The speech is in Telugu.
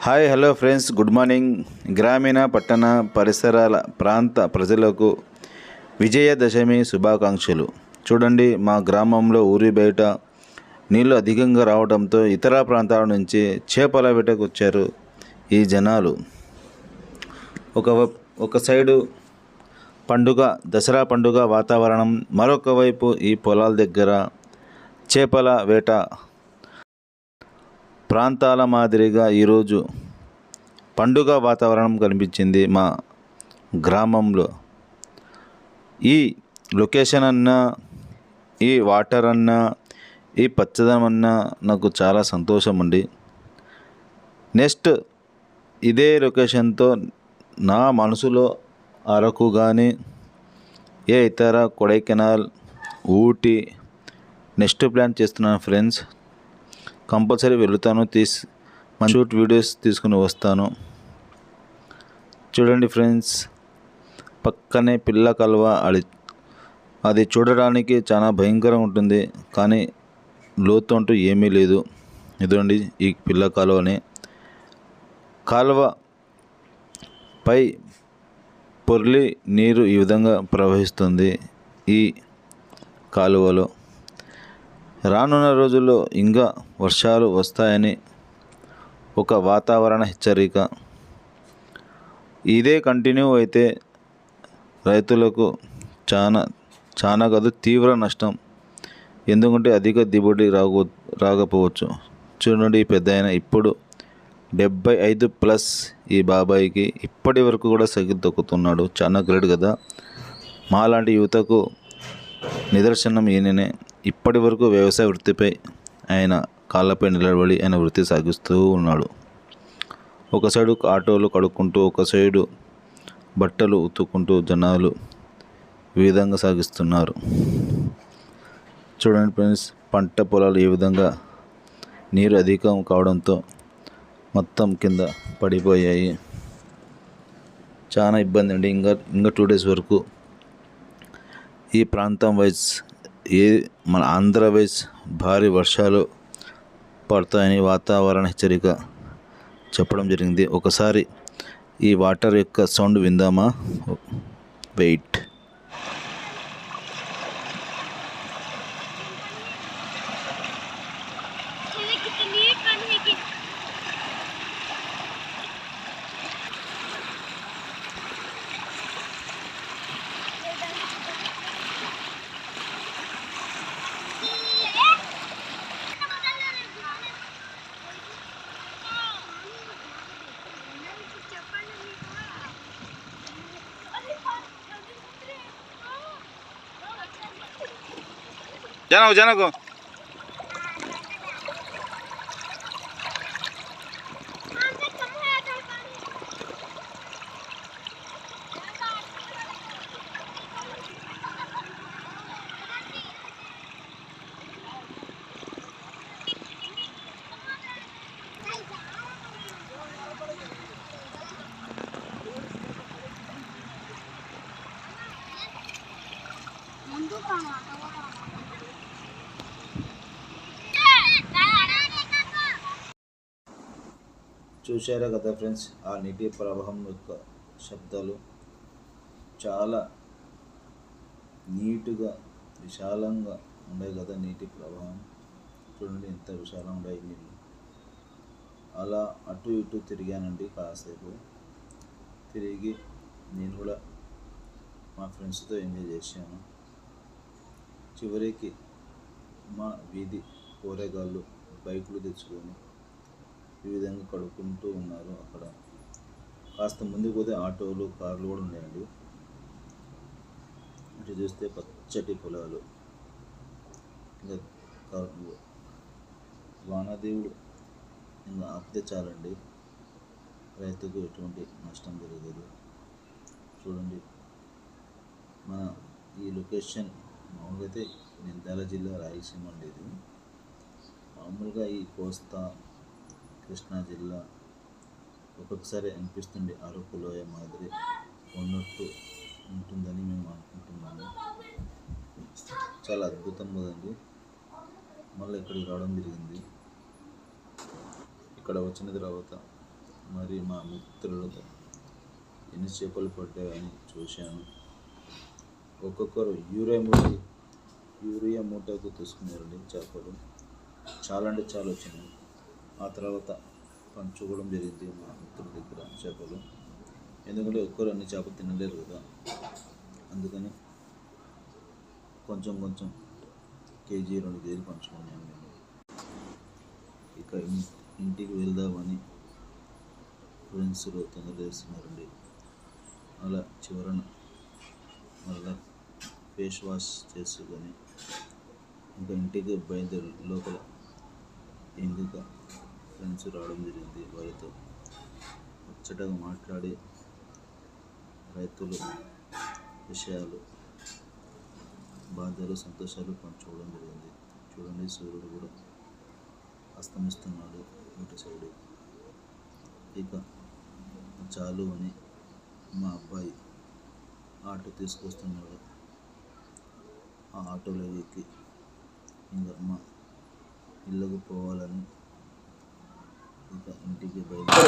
Hi hello friends, good morning. గ్రామీణ పట్టణ పరిసరాల ప్రాంత ప్రజలకు విజయదశమి శుభాకాంక్షలు. చూడండి, మా గ్రామంలో ఊరి బయట నీళ్లు అధికంగా రావడంతో ఇతర ప్రాంతాల నుంచి చేపల వేటకు వచ్చారు ఈ జనాలు. ఒక సైడు పండుగ, దసరా పండుగ వాతావరణం, మరొక వైపు ఈ పొలాల దగ్గర చేపల వేట. ప్రాంతాల మాదిరిగా ఈరోజు పండుగ వాతావరణం కనిపించింది మా గ్రామంలో. ఈ లొకేషన్ అన్నా, ఈ వాటర్ అన్నా, ఈ పచ్చదనం అన్నా నాకు చాలా సంతోషం అండి. నెక్స్ట్ ఇదే లొకేషన్తో నా మనసులో అరకు కానీ, ఏ ఇతర కొడైకెనాల్, ఊటీ నెక్స్ట్ ప్లాన్ చేస్తున్నాను ఫ్రెండ్స్. కంపల్సరీ వెళుతాను, మంచి వీడియోస్ తీసుకుని వస్తాను. చూడండి ఫ్రెండ్స్, పక్కనే పిల్ల కలువ. అది చూడడానికి చాలా భయంకరంగా ఉంటుంది, కానీ లోతు అంటూ ఏమీ లేదు. ఇదండి ఈ పిల్ల కాలువని. కాలువ పై పొర్లి నీరు ఈ విధంగా ప్రవహిస్తుంది ఈ కాలువలో. రానున్న రోజుల్లో ఇంకా వర్షాలు వస్తాయని ఒక వాతావరణ హెచ్చరిక. ఇదే కంటిన్యూ అయితే రైతులకు చాలా కాదు, తీవ్ర నష్టం. ఎందుకంటే అధిక దిగుబడి రాకపోవచ్చు. చూడండి, ఈ పెద్ద ఆయన ఇప్పుడు 75+ ఈ బాబాయికి ఇప్పటి వరకు కూడా సైకిల్ తొక్కుతున్నాడు. చాలా గ్రేట్ కదా. మాలాంటి యువతకు నిదర్శనం ఈయననే. ఇప్పటి వరకు వ్యవసాయ వృత్తిపై ఆయన కాళ్ళపై నిలబడి ఆయన వృత్తి సాగిస్తూ ఉన్నాడు. ఒక సైడు ఆటోలు కడుక్కుంటూ, ఒక సైడు బట్టలు ఉతుక్కుంటూ జనాలు ఈ విధంగా సాగిస్తున్నారు. చూడండి ఫ్రెండ్స్, పంట పొలాలు ఏ విధంగా నీరు అధికం కావడంతో మొత్తం కింద పడిపోయాయి. చాలా ఇబ్బంది అండి. ఇంకా 2 days వరకు ఈ ప్రాంతం వైజ్, మన ఆంధ్ర వైజ్ భారీ వర్షాలు పడతాయని వాతావరణ హెచ్చరిక చెప్పడం జరిగింది. ఒకసారి ఈ వాటర్ యొక్క సౌండ్ విందామా? వెయిట్. జనకు చూశారా కదా ఫ్రెండ్స్, ఆ నీటి ప్రవాహం యొక్క శబ్దాలు చాలా నీటుగా, విశాలంగా ఉండే కదా నీటి ప్రవాహం. చూడండి ఎంత విశాలంగా ఉన్నాయి నీళ్ళు. అలా అటు ఇటు తిరిగానండి కాసేపు. తిరిగి నేను కూడా మా ఫ్రెండ్స్తో ఎంజాయ్ చేశాను. చివరికి మా వీధి కూరగాళ్ళు బైకులు తెచ్చుకొని ఈ విధంగా కడుక్కుంటూ ఉన్నారు. అక్కడ కాస్త ముందుకు పోతే ఆటోలు, కార్లు కూడా ఉన్నాయండి. ఇటు చూస్తే పచ్చటి పొలాలు. ఇంకా వానదేవుడు ఇంకా ఆపితే చాలండి, రైతుకు ఎటువంటి నష్టం జరగదు. చూడండి, మన ఈ లొకేషన్ మామూలుగా అయితే నంద్యాల జిల్లా, రాయలసీమ ఉండేది. మామూలుగా ఈ కోస్తా, కృష్ణా జిల్లా ఒక్కొక్కసారి అనిపిస్తుంది అరకు లోయ మాదిరి ఉన్నట్టు ఉంటుందని మేము అనుకుంటున్నాము. చాలా అద్భుతం కదండి. మళ్ళీ ఇక్కడికి రావడం జరిగింది. ఇక్కడ వచ్చిన తర్వాత మరి మా మిత్రులతో ఎన్ని చేపలు పడ్డాయని చూశాను. ఒక్కొక్కరు యూరియా మూటకు తీసుకున్నారండి చేపలు. చాలా అంటే చాలా వచ్చినాయి. ఆ తర్వాత పంచుకోవడం జరిగింది మా మిత్రుల దగ్గర చేపలు. ఎందుకంటే ఒక్కరు అన్ని చేపలు తినలేరు కదా, అందుకని కొంచెం కొంచెం కేజీ 2 కేజీలు పంచుకున్నాను నేను. ఇక ఇంటికి వెళ్దామని ఫ్రెండ్స్ తొందర చేస్తున్నారండి. అలా చివరన మళ్ళీ ఫేస్ వాష్ చేసుకొని ఇంకా ఇంటికి బయలుదేరి లోపల ఇంటికి ఫ్రెండ్స్ రావడం జరిగింది. వారితో ముచ్చటగా మాట్లాడి రైతుల విషయాలు, బాధలు, సంతోషాలు పంచుకోవడం జరిగింది. చూడండి, సూర్యుడు కూడా అస్తమిస్తున్నాడు ఇటు సైడు. ఇక చాలు అని మా అబ్బాయి ఆటో తీసుకొస్తున్నాడు. ఆ ఆటోలో ఎక్కి ఇంకా మా ఇళ్ళకు పోవాలని ఇక ఇంటికి బయలుదేరి